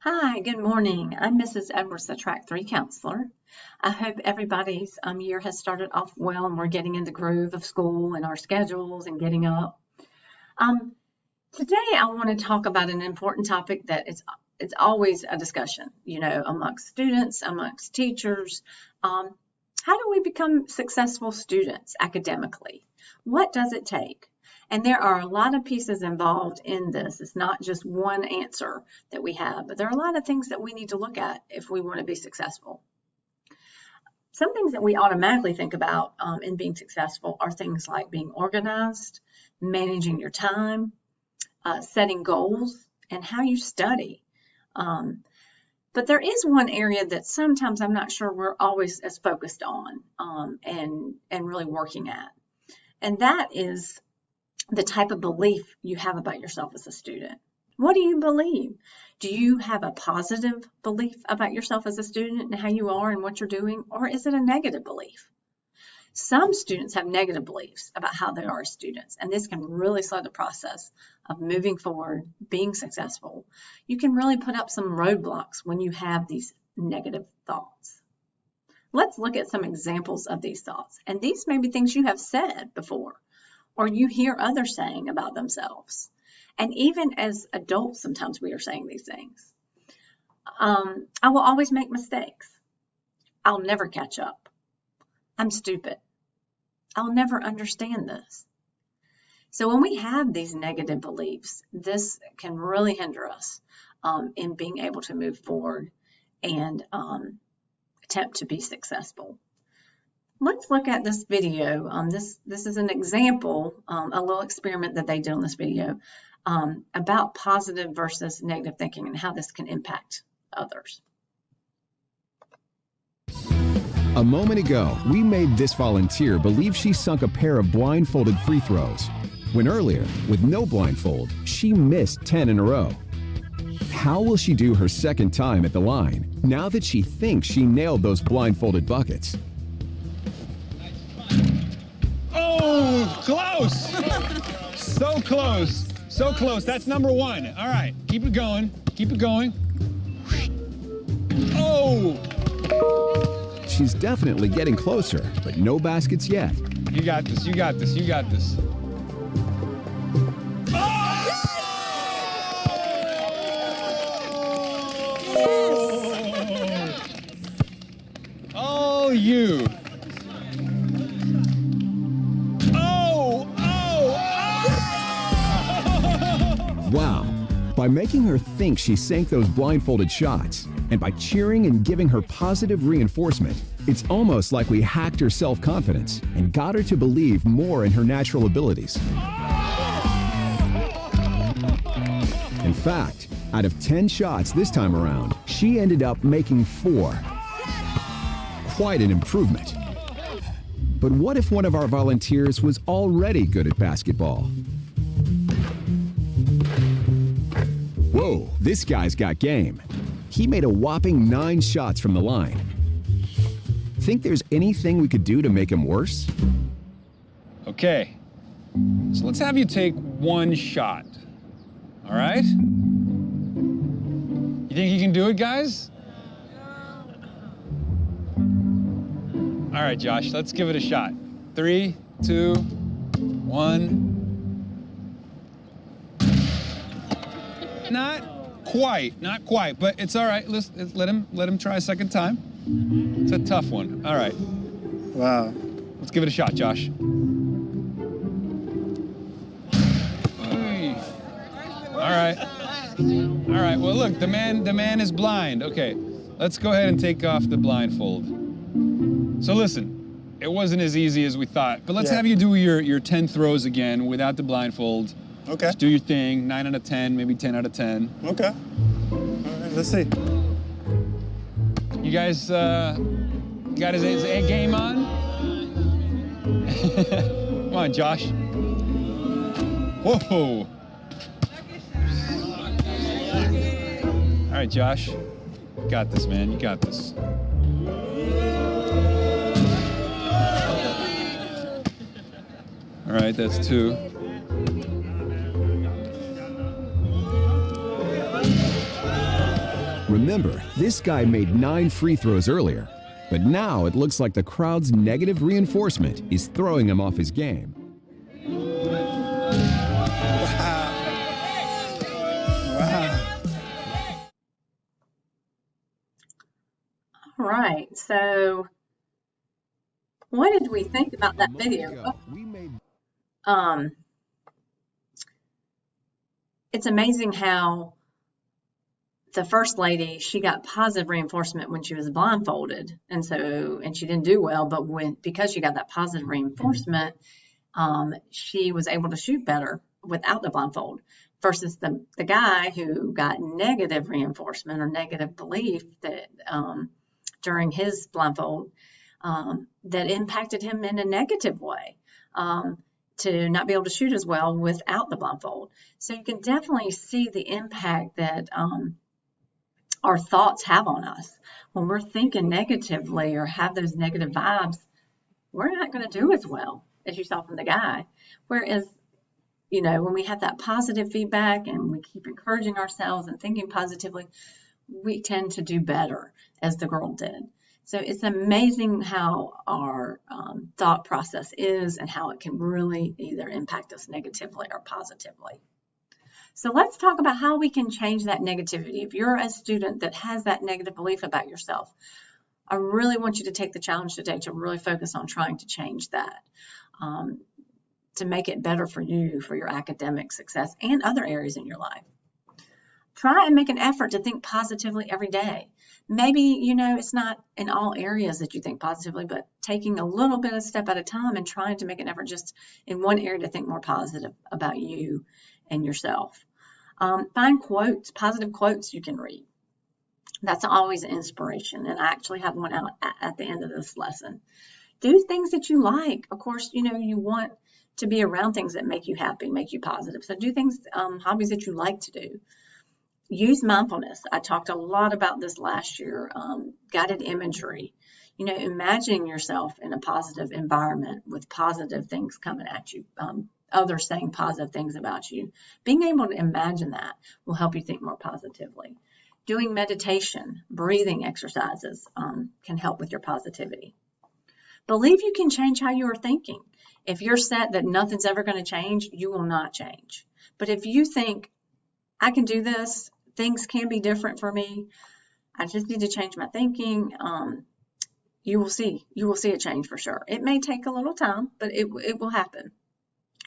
Hi, good morning. I'm Mrs. Edwards, the Track 3 counselor. I hope everybody's year has started off well and we're getting in the groove of school and our schedules and getting up. Today I want to talk about an important topic that it's always a discussion, amongst students, amongst teachers. How do we become successful students academically? What does it take? And there are a lot of pieces involved in this. It's not just one answer that we have, but there are a lot of things that we need to look at if we want to be successful. Some things that we automatically think about in being successful are things like being organized, managing your time, setting goals, and how you study. But there is one area that sometimes I'm not sure we're always as focused on and really working at. And that is the type of belief you have about yourself as a student. What do you believe? Do you have a positive belief about yourself as a student and how you are and what you're doing, or is it a negative belief? Some students have negative beliefs about how they are as students, and this can really slow the process of moving forward, being successful. You can really put up some roadblocks when you have these negative thoughts. Let's look at some examples of these thoughts, and these may be things you have said before, or you hear others saying about themselves. And even as adults, sometimes we are saying these things. I will always make mistakes. I'll never catch up. I'm stupid. I'll never understand this. So when we have these negative beliefs, this can really hinder us in being able to move forward and attempt to be successful. Let's look at this video. This is an example, a little experiment that they did on this video about positive versus negative thinking and how this can impact others. A moment ago, we made this volunteer believe she sunk a pair of blindfolded free throws, when earlier, with no blindfold, she missed 10 in a row. How will she do her second time at the line now that she thinks she nailed those blindfolded buckets? Oh, close! So close. So close. That's number one. All right. Keep it going. Keep it going. Oh! She's definitely getting closer, but no baskets yet. You got this. You got this. You got this. Oh, you. Wow. By making her think she sank those blindfolded shots, and by cheering and giving her positive reinforcement, it's almost like we hacked her self-confidence and got her to believe more in her natural abilities. In fact, out of 10 shots this time around, she ended up making 4. Quite an improvement. But what if one of our volunteers was already good at basketball? Whoa, this guy's got game. He made a whopping 9 shots from the line. Think there's anything we could do to make him worse? Okay. So let's have you take 1 shot. All right? You think you can do it, guys? All right, Josh, let's give it a shot. 3, 2, 1. Not quite, but it's all right. Let him try a second time. It's a tough one. All right. Wow. Let's give it a shot, Josh. Hey. All right. All right. Well, look, the man is blind. Okay. Let's go ahead and take off the blindfold. So listen, it wasn't as easy as we thought, but let's have you do your 10 throws again without the blindfold. Okay. Just do your thing. 9 out of 10, maybe 10 out of 10. Okay. All right, let's see. You guys got his A game on? Come on, Josh. Whoa. All right, Josh. You got this, man. You got this. All right, that's 2. Remember, this guy made 9 free throws earlier, but now it looks like the crowd's negative reinforcement is throwing him off his game. All right, so what did we think about that video? It's amazing how the first lady, she got positive reinforcement when she was blindfolded, and she didn't do well, but because she got that positive reinforcement, she was able to shoot better without the blindfold, versus the guy who got negative reinforcement or negative belief that during his blindfold that impacted him in a negative way, to not be able to shoot as well without the blindfold. So you can definitely see the impact that our thoughts have on us. When we're thinking negatively or have those negative vibes, we're not going to do as well, as you saw from the guy. Whereas, when we have that positive feedback and we keep encouraging ourselves and thinking positively, we tend to do better, as the girl did. So it's amazing how our thought process is and how it can really either impact us negatively or positively. So let's talk about how we can change that negativity. If you're a student that has that negative belief about yourself, I really want you to take the challenge today to really focus on trying to change that, to make it better for you, for your academic success and other areas in your life. Try and make an effort to think positively every day. Maybe, it's not in all areas that you think positively, but taking a little bit of step at a time and trying to make an effort just in one area to think more positive about you and yourself. Find quotes, positive quotes you can read. That's always an inspiration, and I actually have one out at the end of this lesson. Do things that you like. Of course, you want to be around things that make you happy, make you positive. So do things, hobbies that you like to do. Use mindfulness. I talked a lot about this last year. Guided imagery. Imagining yourself in a positive environment with positive things coming at you, others saying positive things about you. Being able to imagine that will help you think more positively. Doing meditation, breathing exercises can help with your positivity. Believe you can change how you are thinking. If you're set that nothing's ever going to change, you will not change. But if you think, I can do this, things can be different for me, I just need to change my thinking, you will see a change for sure. It may take a little time, but it will happen.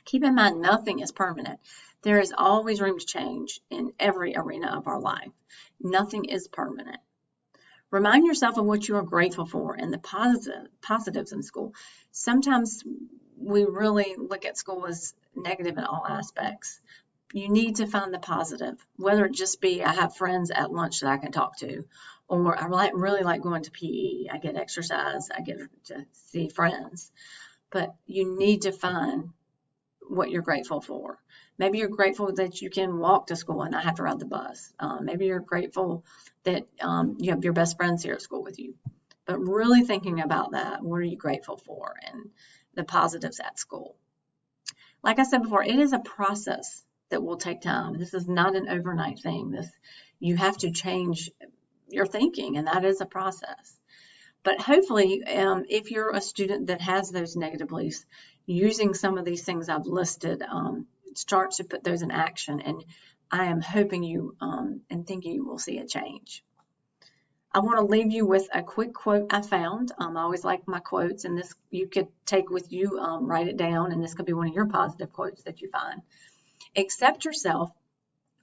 Keep in mind, nothing is permanent. There is always room to change in every arena of our life. Nothing is permanent. Remind yourself of what you are grateful for and the positives in school. Sometimes we really look at school as negative in all aspects. You need to find the positive, whether it just be I have friends at lunch that I can talk to, or I really like going to PE. I get exercise. I get to see friends. But you need to find what you're grateful for. Maybe you're grateful that you can walk to school and not have to ride the bus. Maybe you're grateful that you have your best friends here at school with you. But really thinking about that, what are you grateful for, and the positives at school. Like I said before, it is a process that will take time. This is not an overnight thing. You have to change your thinking, and that is a process. But hopefully, if you're a student that has those negative beliefs, using some of these things I've listed, start to put those in action. And I am hoping you and thinking you will see a change. I want to leave you with a quick quote I found. I always like my quotes, and this you could take with you, write it down, and this could be one of your positive quotes that you find. Accept yourself,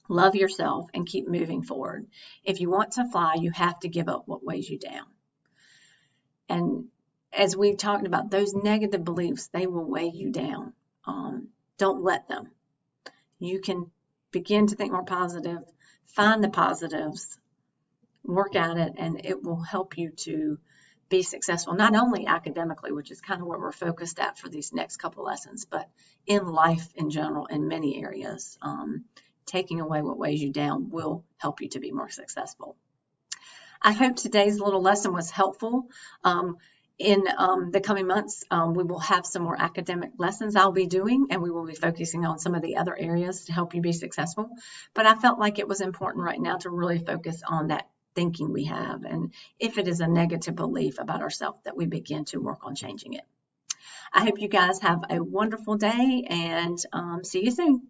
love yourself, and keep moving forward. If you want to fly, you have to give up what weighs you down. And as we've talked about, those negative beliefs, they will weigh you down. Don't let them. You can begin to think more positive, find the positives, work at it, and it will help you to be successful, not only academically, which is kind of where we're focused at for these next couple lessons, but in life in general, in many areas. Taking away what weighs you down will help you to be more successful. I hope today's little lesson was helpful. In the coming months, we will have some more academic lessons I'll be doing, and we will be focusing on some of the other areas to help you be successful. But I felt like it was important right now to really focus on that thinking we have, and if it is a negative belief about ourselves, that we begin to work on changing it. I hope you guys have a wonderful day, and see you soon.